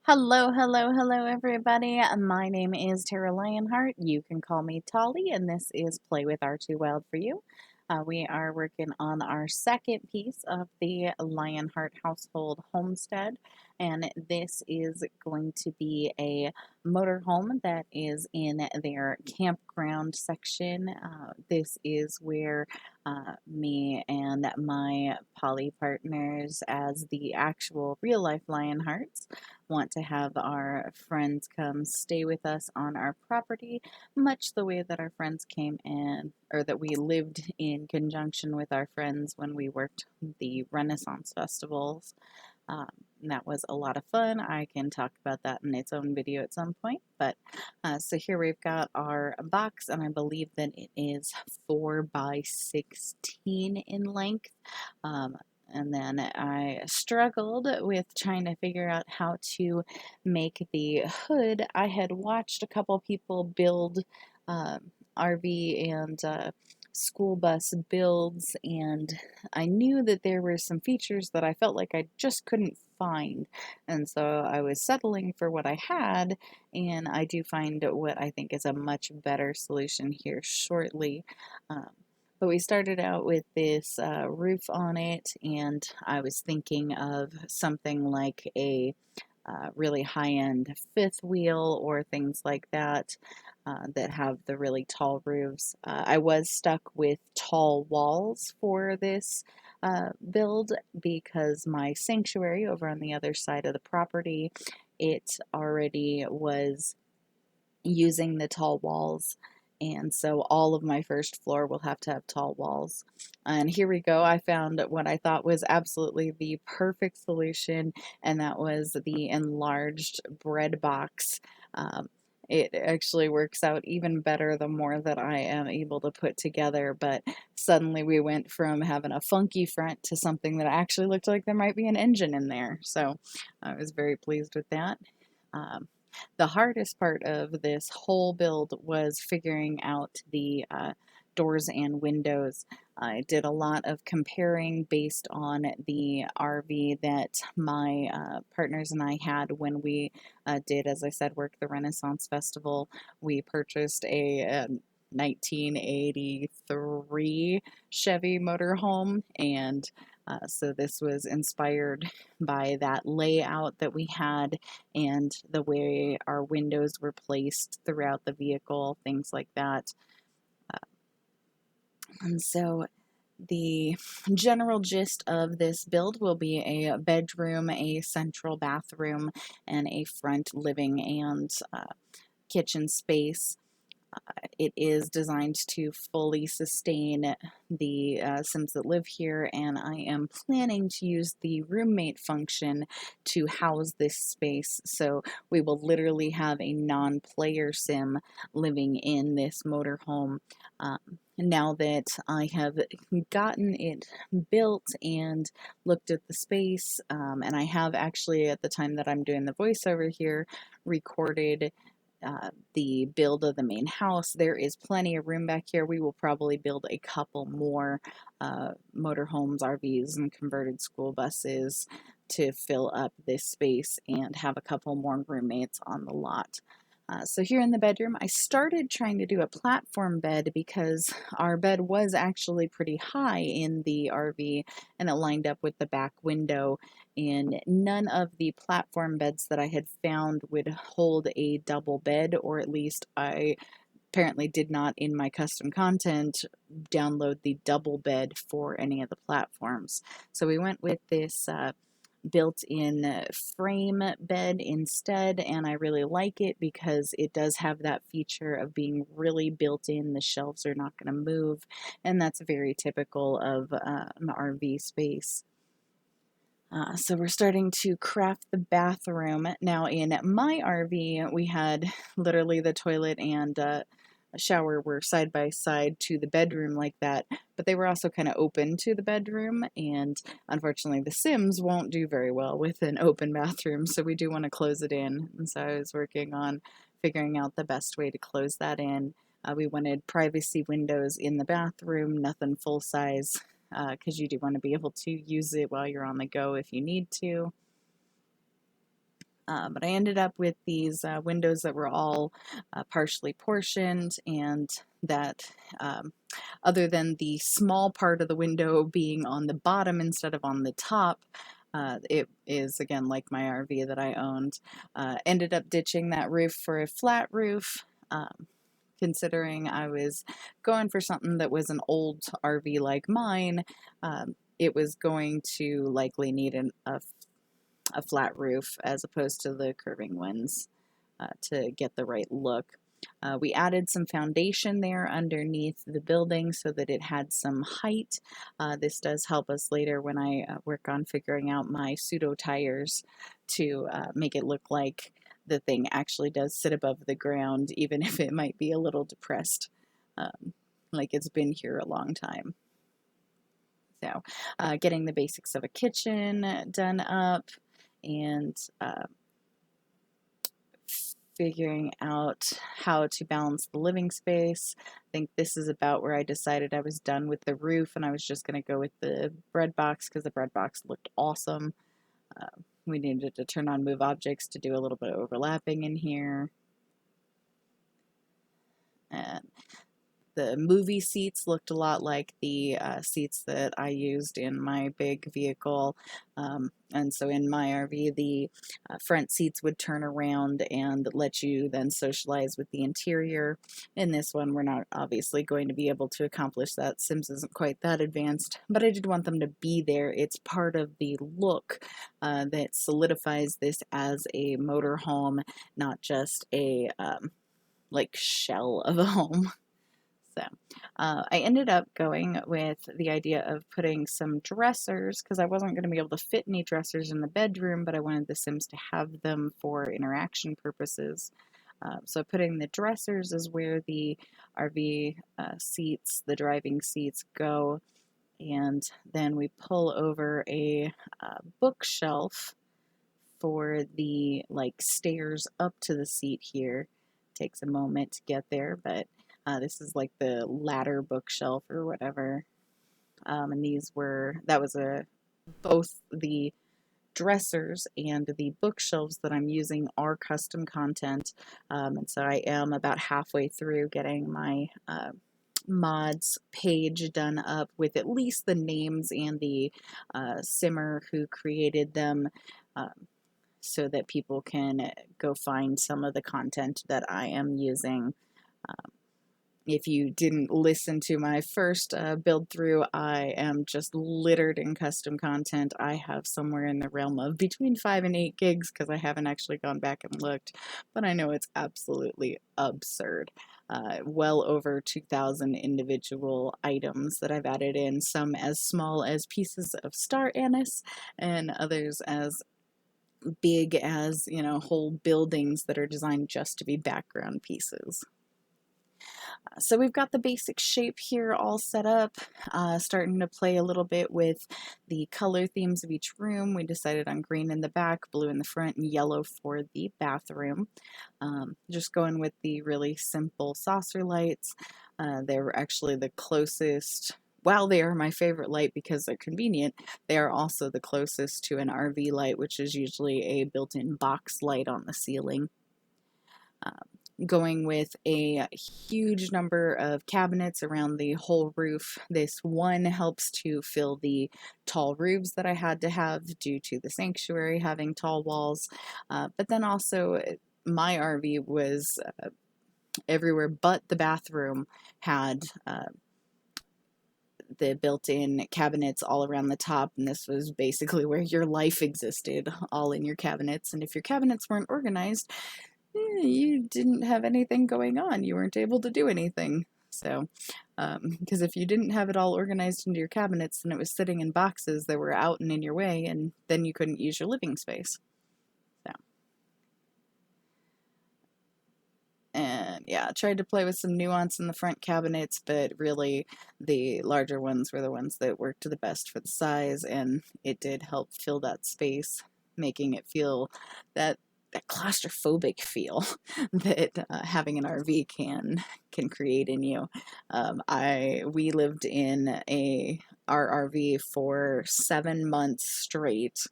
Hello, hello, hello, everybody. My name is Tara Lionheart. You can call me Tolly, and this is Play with R2Wild for you. We are working on our second piece of the Lionheart household homestead, and this is going to be a motorhome that is in their campground section. This is where me and my poly partners, as the actual real life Lionhearts, want to have our friends come stay with us on our property, much the way that our friends came in, or that we lived in conjunction with our friends when we worked the Renaissance festivals. Um, that was a lot of fun. I can talk about that in its own video at some point. But so here we've got our box, and I believe that it is 4 by 16 in length. And then I struggled with trying to figure out how to make the hood. I had watched a couple people build RV and school bus builds, and I knew that there were some features that I felt like I just couldn't find. And so I was settling for what I had, and I do find what I think is a much better solution here shortly. Um, but we started out with this roof on it, and I was thinking of something like a really high-end fifth wheel or things like that that have the really tall roofs. I was stuck with tall walls for this build because my sanctuary over on the other side of the property, it already was using the tall walls, and so all of my first floor will have to have tall walls. And here we go. I found what I thought was absolutely the perfect solution, and that was the enlarged bread box. Um, it actually works out even better the more that I am able to put together, but suddenly we went from having a funky front to something that actually looked like there might be an engine in there. So I was very pleased with that. Um, the hardest part of this whole build was figuring out the doors and windows. I did a lot of comparing based on the RV that my partners and I had when we did, as I said, work the Renaissance Festival. We purchased a 1983 Chevy motorhome, and so this was inspired by that layout that we had and the way our windows were placed throughout the vehicle, things like that. And so the general gist of this build will be a bedroom, a central bathroom, and a front living and kitchen space. It is designed to fully sustain the Sims that live here, and I am planning to use the roommate function to house this space. So we will literally have a non-player Sim living in this motorhome. Now that I have gotten it built and looked at the space, and I have actually, at the time that I'm doing the voiceover here, recorded the build of the main house. There is plenty of room back here. We will probably build a couple more motorhomes, RVs, and converted school buses to fill up this space and have a couple more roommates on the lot. So here in the bedroom, I started trying to do a platform bed because our bed was actually pretty high in the RV, and it lined up with the back window, and none of the platform beds that I had found would hold a double bed, or at least I apparently did not, in my custom content, download the double bed for any of the platforms. So we went with this built-in frame bed instead, and I really like it because it does have that feature of being really built in. The shelves are not going to move, and that's very typical of an RV space. So we're starting to craft the bathroom. Now in my RV, we had literally the toilet and shower were side by side to the bedroom like that, but they were also kind of open to the bedroom, and unfortunately the Sims won't do very well with an open bathroom, so we do want to close it in. And so I was working on figuring out the best way to close that in. We wanted privacy windows in the bathroom, nothing full size, because you do want to be able to use it while you're on the go if you need to. But I ended up with these windows that were all partially portioned, and that other than the small part of the window being on the bottom instead of on the top, it is, again, like my RV that I owned. Ended up ditching that roof for a flat roof, considering I was going for something that was an old RV like mine. It was going to likely need a flat roof as opposed to the curving ones to get the right look. We added some foundation there underneath the building so that it had some height. This does help us later when I work on figuring out my pseudo tires to make it look like the thing actually does sit above the ground, even if it might be a little depressed, like it's been here a long time. So getting the basics of a kitchen done up, and figuring out how to balance the living space. I think this is about where I decided I was done with the roof and I was just going to go with the bread box because the bread box looked awesome. We needed to turn on move objects to do a little bit of overlapping in here. And the movie seats looked a lot like the seats that I used in my big vehicle. And so in my RV, the front seats would turn around and let you then socialize with the interior. In this one, we're not obviously going to be able to accomplish that. Sims isn't quite that advanced, but I did want them to be there. It's part of the look that solidifies this as a motorhome, not just a like shell of a home. So I ended up going with the idea of putting some dressers because I wasn't going to be able to fit any dressers in the bedroom, but I wanted the Sims to have them for interaction purposes. So putting the dressers is where the RV seats, the driving seats, go, and then we pull over a bookshelf for the stairs up to the seat here. Takes a moment to get there, but this is like the ladder bookshelf or whatever. And that was both the dressers and the bookshelves that I'm using are custom content. And so I am about halfway through getting my mods page done up with at least the names and the simmer who created them, so that people can go find some of the content that I am using. If you didn't listen to my first build through, I am just littered in custom content. I have somewhere in the realm of between 5 and 8 gigs because I haven't actually gone back and looked, but I know it's absolutely absurd. Well over 2,000 individual items that I've added in, some as small as pieces of star anise and others as big as, whole buildings that are designed just to be background pieces. So we've got the basic shape here all set up, starting to play a little bit with the color themes of each room. We decided on green in the back, blue in the front, and yellow for the bathroom. Just going with the really simple saucer lights. They were actually the closest. While they are my favorite light because they're convenient, they are also the closest to an RV light, which is usually a built-in box light on the ceiling. Going with a huge number of cabinets around the whole roof. This one helps to fill the tall roofs that I had to have due to the sanctuary having tall walls. But then also my RV was everywhere but the bathroom had the built-in cabinets all around the top, and this was basically where your life existed, all in your cabinets. And if your cabinets weren't organized, you didn't have anything going on. You weren't able to do anything. So, because if you didn't have it all organized into your cabinets, then it was sitting in boxes that were out and in your way, and then you couldn't use your living space. So, and yeah, I tried to play with some nuance in the front cabinets, but really the larger ones were the ones that worked the best for the size, and it did help fill that space, making it feel that claustrophobic feel that having an RV can create in you. We lived in our RV for 7 months straight,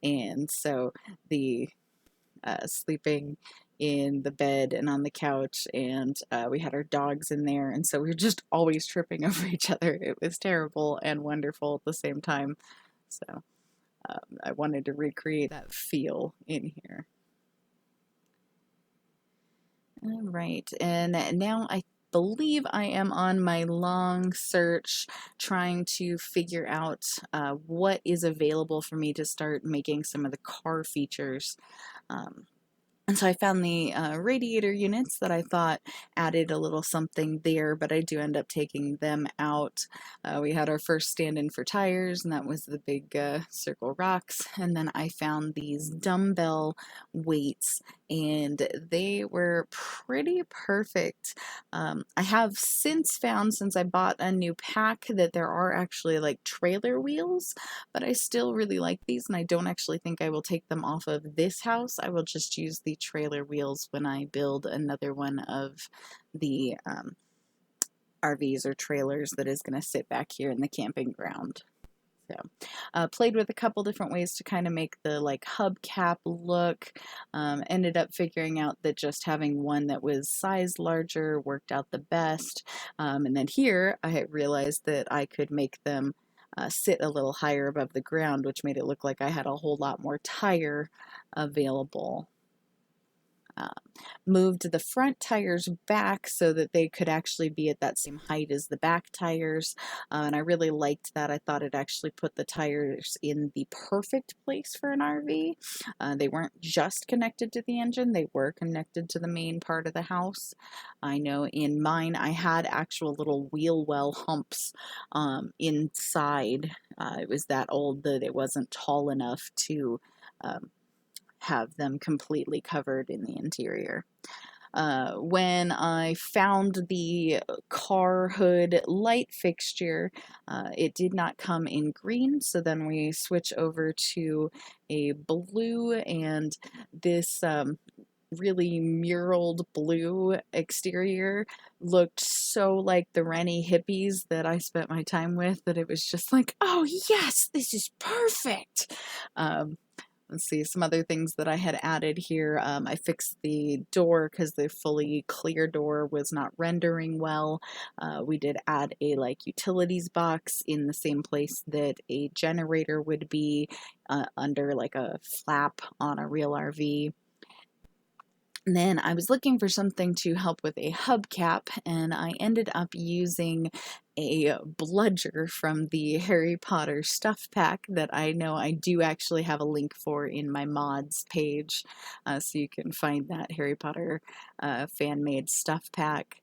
and so the sleeping in the bed and on the couch, and we had our dogs in there, and so we were just always tripping over each other. It was terrible and wonderful at the same time. So I wanted to recreate that feel in here. All right, and now I believe I am on my long search trying to figure out what is available for me to start making some of the car features. And so I found the radiator units that I thought added a little something there, but I do end up taking them out. We had our first stand-in for tires, and that was the big circle rocks. And then I found these dumbbell weights, and they were pretty perfect. I have since found, since I bought a new pack, that there are actually like trailer wheels, but I still really like these, and I don't actually think I will take them off of this house. I will just use the trailer wheels when I build another one of the RVs or trailers that is going to sit back here in the camping ground. So, played with a couple different ways to kind of make the like hubcap look. Ended up figuring out that just having one that was sized larger worked out the best. And then here I realized that I could make them sit a little higher above the ground, which made it look like I had a whole lot more tire available. Moved the front tires back so that they could actually be at that same height as the back tires, and I really liked that. I thought it actually put the tires in the perfect place for an RV. They weren't just connected to the engine, they were connected to the main part of the house. I know in mine I had actual little wheel well humps inside. It was that old that it wasn't tall enough to have them completely covered in the interior. When I found the car hood light fixture, it did not come in green, so then we switch over to a blue, and this really muraled blue exterior looked so like the Rennie hippies that I spent my time with that it was just like, oh yes, this is perfect. Let's see, some other things that I had added here. I fixed the door because the fully clear door was not rendering well. We did add a like utilities box in the same place that a generator would be under like a flap on a real RV. And then I was looking for something to help with a hubcap, and I ended up using a bludger from the Harry Potter stuff pack that I know I do actually have a link for in my mods page, so you can find that Harry Potter fan-made stuff pack.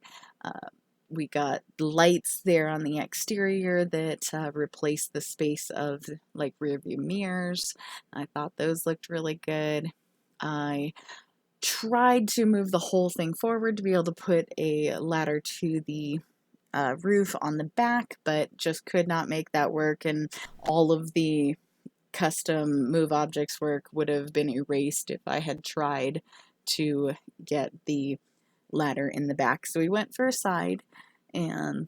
We got lights there on the exterior that replaced the space of like rear view mirrors. I thought those looked really good. I tried to move the whole thing forward to be able to put a ladder to the roof on the back, but just could not make that work, and all of the custom move objects work would have been erased if I had tried to get the ladder in the back. So we went for a side, and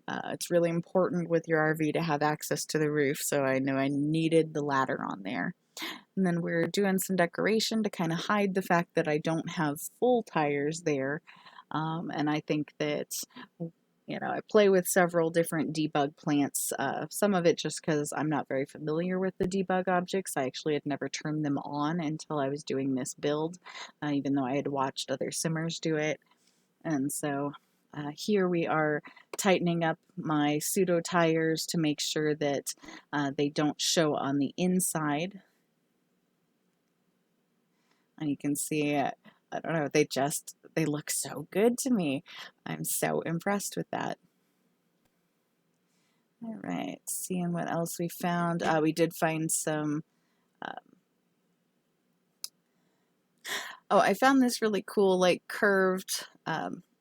it's really important with your RV to have access to the roof, so I know I needed the ladder on there. And then we're doing some decoration to kind of hide the fact that I don't have full tires there. And I think that, you know, I play with several different debug plants. Some of it just because I'm not very familiar with the debug objects. I actually had never turned them on until I was doing this build, even though I had watched other simmers do it. And so here we are tightening up my pseudo tires to make sure that they don't show on the inside. And you can see, I don't know, they look so good to me. I'm so impressed with that. All right, seeing what else we found. We did find some, I found this really cool, like, curved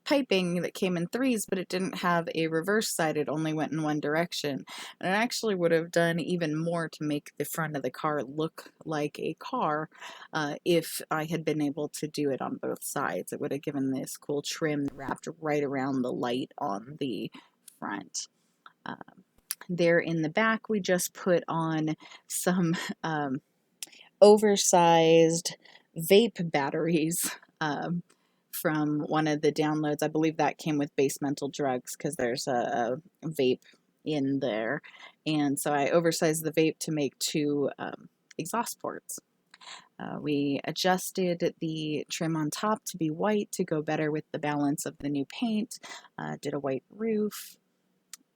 piping that came in threes, but it didn't have a reverse side. It only went in one direction. And it actually would have done even more to make the front of the car look like a car if I had been able to do it on both sides. It would have given this cool trim wrapped right around the light on the front. There in the back, we just put on some oversized vape batteries from one of the downloads. I believe that came with base mental drugs because there's a vape in there. And so I oversized the vape to make 2 exhaust ports. We adjusted the trim on top to be white to go better with the balance of the new paint. Did a white roof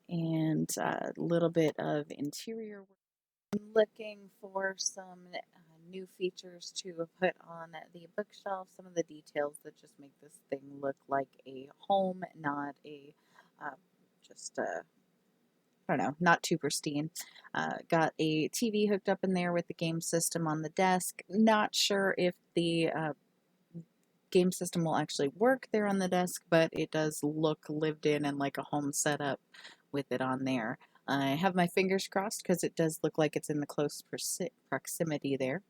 and a little bit of interior work. I'm looking for some new features to put on the bookshelf, some of the details that just make this thing look like a home, not a just a I don't know, not too pristine. Got a TV hooked up in there with the game system on the desk. Not sure if the game system will actually work there on the desk, but it does look lived in and like a home setup with it on there. I have my fingers crossed because it does look like it's in the close proximity there.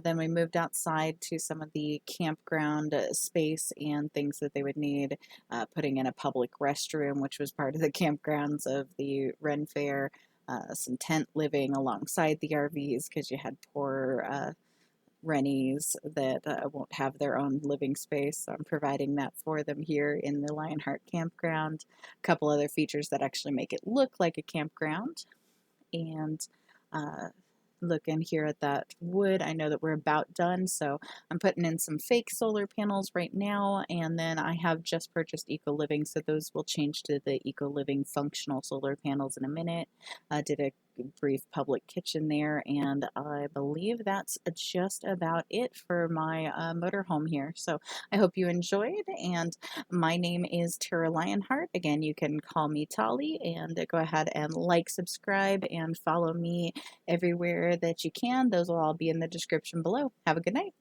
Then we moved outside to some of the campground space and things that they would need, putting in a public restroom, which was part of the campgrounds of the Ren Fair, some tent living alongside the RVs because you had poor Rennies that won't have their own living space. So I'm providing that for them here in the Lionheart campground. A couple other features that actually make it look like a campground. And looking here at that wood, I know that we're about done, so I'm putting in some fake solar panels right now, and then I have just purchased Eco Living, so those will change to the Eco Living functional solar panels in a minute. Did a brief public kitchen there, and I believe that's just about it for my motorhome here. So I hope you enjoyed, and my name is Tara Lionheart. Again, you can call me Tolly, and go ahead and like, subscribe, and follow me everywhere that you can. Those will all be in the description below. Have a good night.